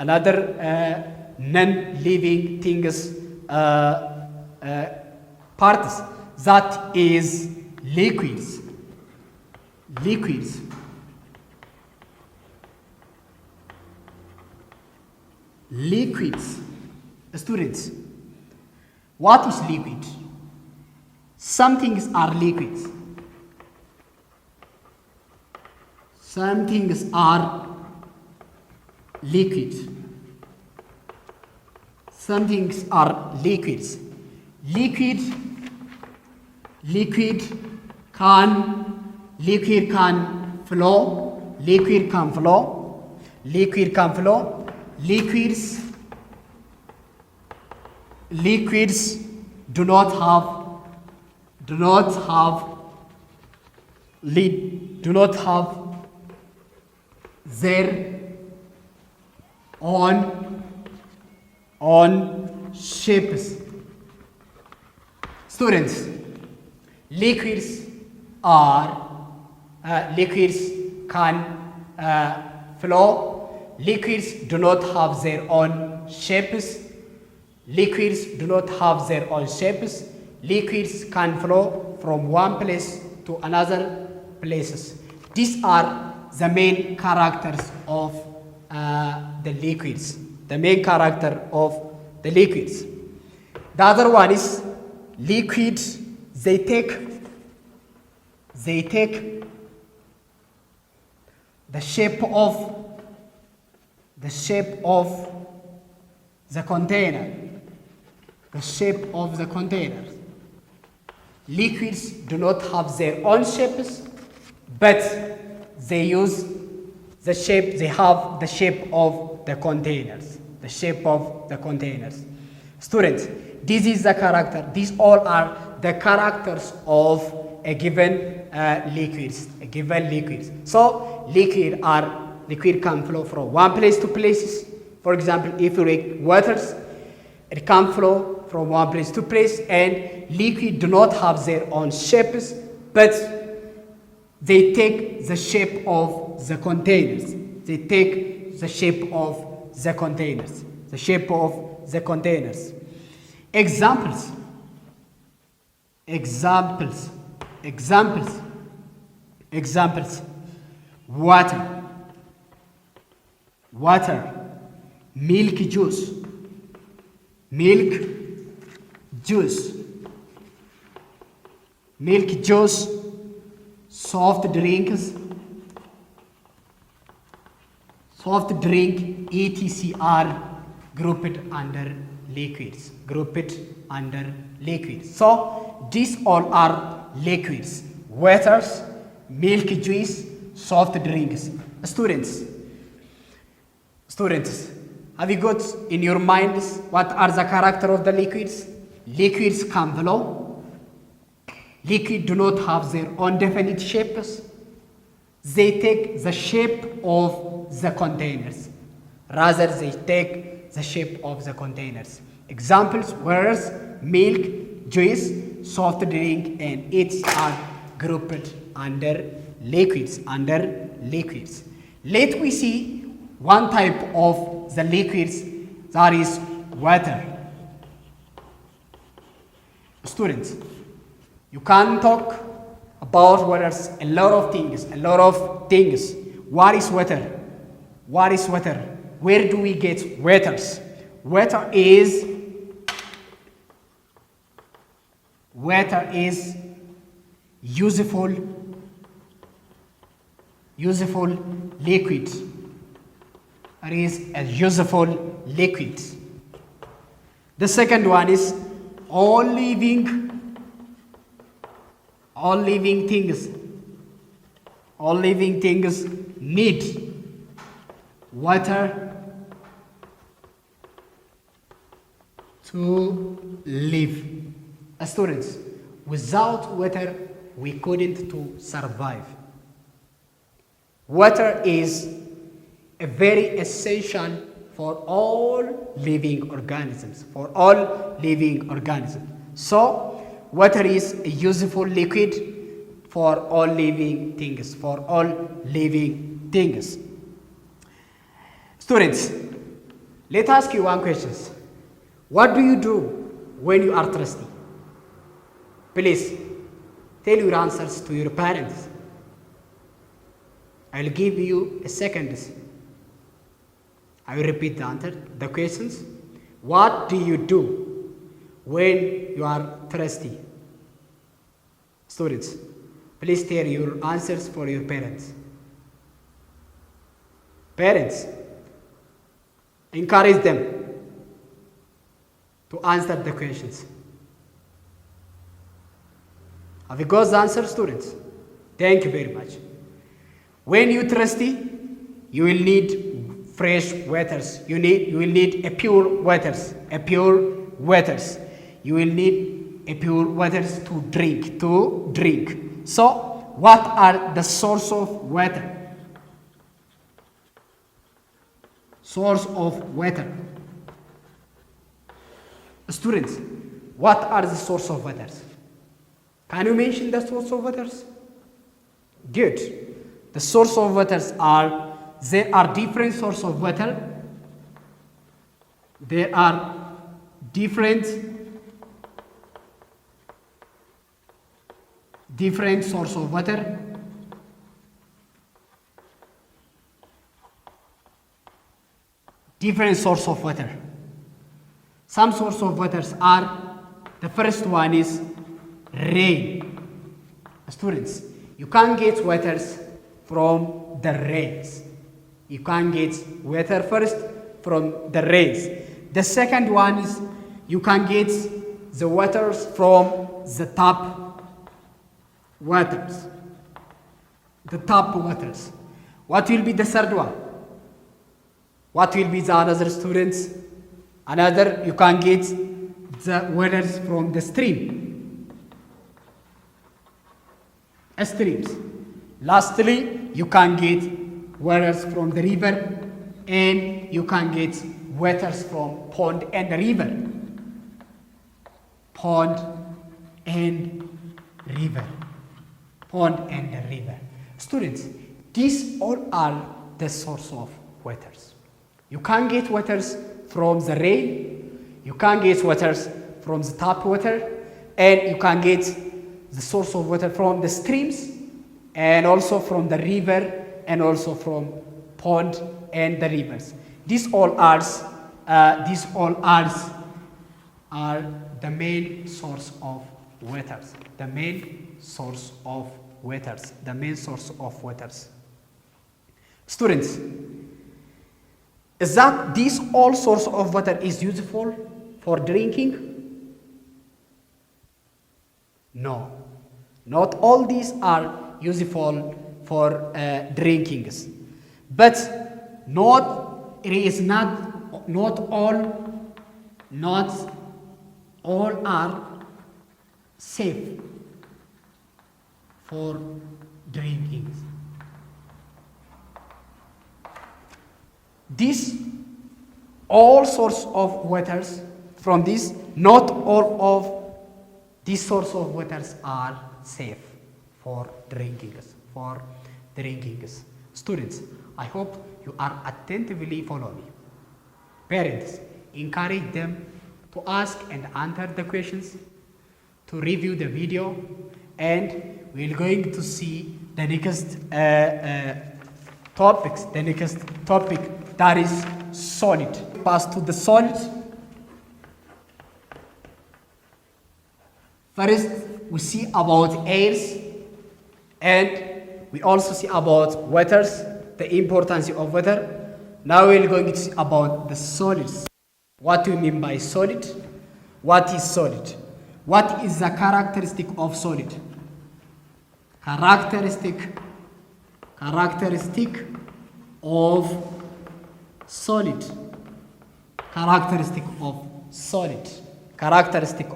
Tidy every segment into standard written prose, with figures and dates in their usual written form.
another non-living things parts, that is liquids. Liquids. Liquids. Students, what is liquid? Some things are liquids. Some things are liquid. Some things are liquids. Liquid can flow. Liquid can flow. Liquid can flow. Liquids do not have their own shapes. Students, liquids can flow. Liquids do not have their own shapes. Liquids do not have their own shapes. Liquids can flow from one place to another places. These are the main characters of the liquids. The main character of the liquids. The other one is liquids. They take the shape of the container. The shape of the container. Liquids do not have their own shapes, but they use the shape. They have the shape of the containers. The shape of the containers. Students, this is the character. These all are the characters of a given liquids. A given liquids. So liquid can flow from one place to places. For example, if you take waters, it can flow from one place to place, and liquid do not have their own shapes, but they take the shape of the containers. They take the shape of the containers. The shape of the containers. Examples. Water. Milk juice. Soft drinks, etc. are grouped under liquids. So these all are liquids. Waters, milk juice, soft drinks. Students, have you got in your minds what are the character of the liquids? Liquids can flow. Liquids do not have their own definite shapes. They take the shape of the containers. Rather, they take the shape of the containers. Examples: waters, milk, juice, soft drink, and it are grouped under liquids. Let we see one type of the liquids, that is water. Students, you can talk about waters a lot of things. What is water? Where do we get waters? Water is useful liquid. It is a useful liquid. The second one is all living things need water to live. Students, without water we couldn't to survive. Water is a very essential for all living organisms. So water is a useful liquid for all living things. Students, Let us ask you one question. What do you do when you are thirsty? Please tell your answers to your parents. I will give you a second. I will repeat the answer, the questions. What do you do when you are thirsty? Students, please tell your answers for your parents. Parents, encourage them to answer the questions. Have you got the answer, students? Thank you very much. When you're thirsty, you will need fresh waters. You will need a pure waters. You will need a pure waters to drink. So, what are the source of water? Source of water. Students, what are the source of waters? Can you mention the source of waters? Good. The source of waters there are different source of water. There are different source of water. Different source of water. Some source of waters are, the first one is rain. Students, you can get waters from the rains. You can get water first from the rains. The second one is you can get the waters from the tap waters. The tap waters. What will be the third one? What will be the another, students? Another, you can get the waters from the stream. Streams. Lastly, you can get waters from the river, and you can get waters from pond and river. Pond and river. Students, these all are the source of waters. You can get waters from the rain, you can get waters from the tap water, and you can get the source of water from the streams, and also from the river, and also from pond and the rivers. These all are the main source of waters. The main source of waters. Students, is that this all source of water is useful for drinking? No, not all these are useful for drinking, but not all are safe for drinking. These all sorts of waters from this, not all of these sorts of waters are safe for drinking. Students, I hope you are attentively following me. Parents, encourage them to ask and answer the questions, to review the video, and we're going to see the next topic that is solid. Pass to the solid. First, we see about airs, and we also see about waters, the importance of water. Now we're going to see about the solids. What do we mean by solid? What is solid? What is the characteristic of solid? Characteristic of solid. Characteristic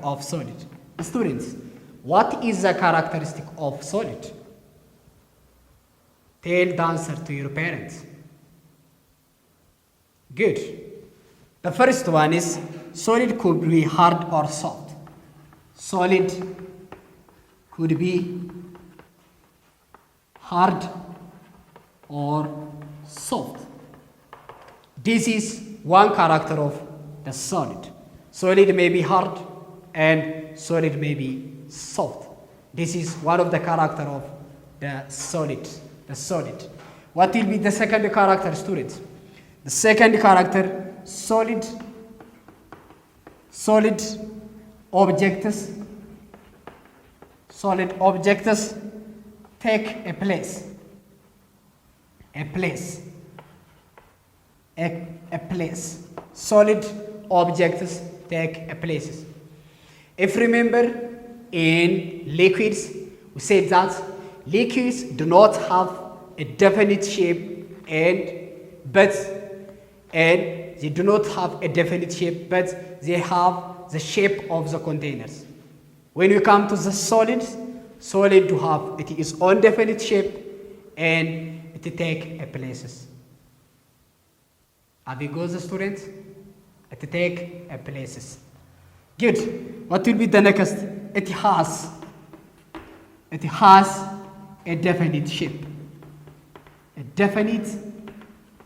of solid. Students, what is the characteristic of solid? Tell the answer to your parents. Good. The first one is solid could be hard or soft. Solid could be hard or soft. This is one character of the solid. Solid may be hard and solid may be soft. This is one of the character of the solid. What will be the second character, students? The second character, solid objects. Solid objects take a place. Solid objects take a place. If remember, in liquids, we said that liquids do not have a definite shape but they do not have a definite shape, but they have the shape of the containers. When you come to the solid do have its own definite shape and it take a places. Have you got the students? It take a places. Good. What will be the next? It has a definite shape. A definite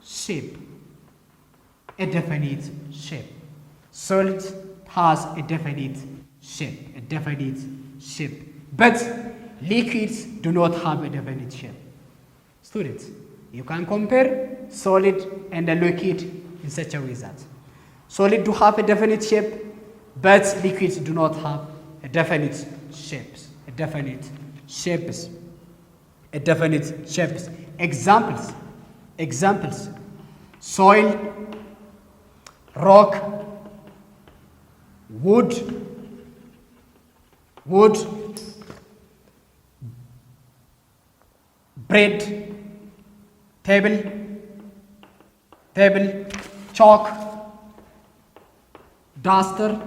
shape. Solid has a definite shape. But liquids do not have a definite shape. Students, you can compare solid and a liquid in such a way that solid do have a definite shape, but liquids do not have a definite shapes. Examples. Soil, rock, wood, bread, table, chalk, duster.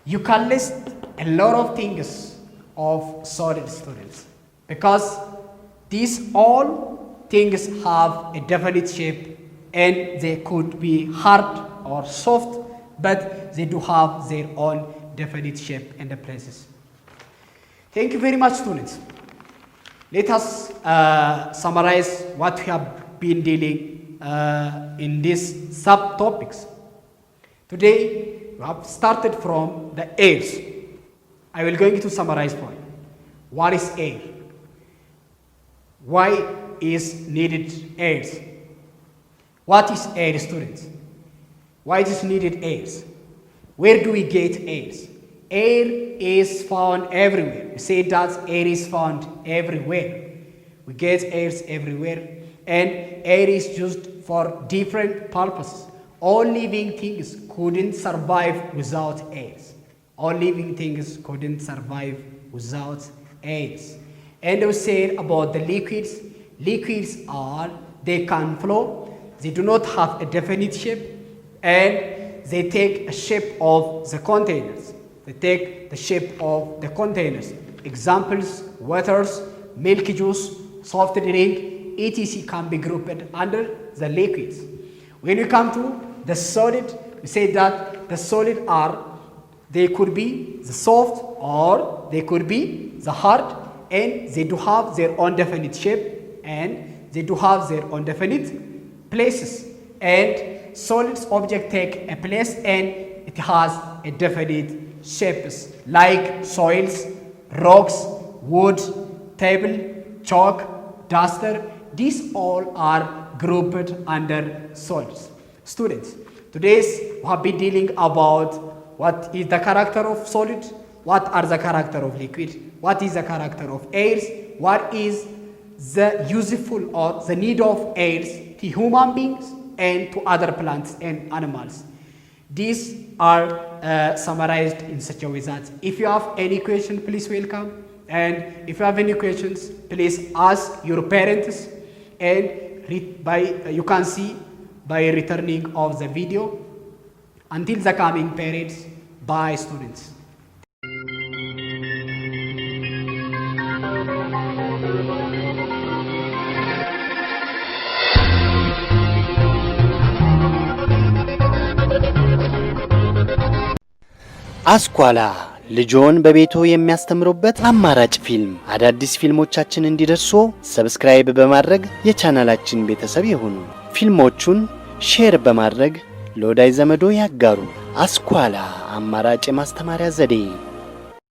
You can list a lot of things of solid, students, because these all things have a definite shape and they could be hard or soft, but they do have their own definite shape and the places. Thank you very much, students. Let us summarize what we have been dealing in these subtopics. Today, we have started from the airs. I will going to summarize for you. What is air? Why is needed airs? What is air, students? Why is needed airs? Where do we get airs? Air is found everywhere. We say that air is found everywhere. We get airs everywhere, and air is used for different purposes. All living things couldn't survive without airs. And we said about the liquids. Liquids they can flow. They do not have a definite shape, and they take a shape of the containers. Examples: waters, milk juice, soft drink, etc. can be grouped under the liquids. When you come to the solid, we say that the solid they could be the soft or they could be the hard, and they do have their own definite shape and they do have their own definite places. And solid object take a place and it has a definite shapes like soils, rocks, wood, table, chalk, duster. These all are grouped under solids. Students, today we have been dealing about what is the character of solid, what are the character of liquid, what is the character of airs, what is the useful or the need of airs to human beings and to other plants and animals. These are summarized in such a way that if you have any question, please welcome. And if you have any questions, please ask your parents, and you can see by returning of the video. Until the coming periods, bye students. አስኳላ ልጆን በቤቶ የሚያስተምሩበት አማራጭ ፊልም። አዳዲስ ፊልሞቻችን እንዲደርሱ ሰብስክራይብ በማድረግ የቻናላችን ቤተሰብ ይሁኑ። ፊልሞቹን ሼር በማድረግ ለወዳጅ ዘመዶ ያጋሩ። አስኳላ አማራጭ የማስተማሪያ ዘዴ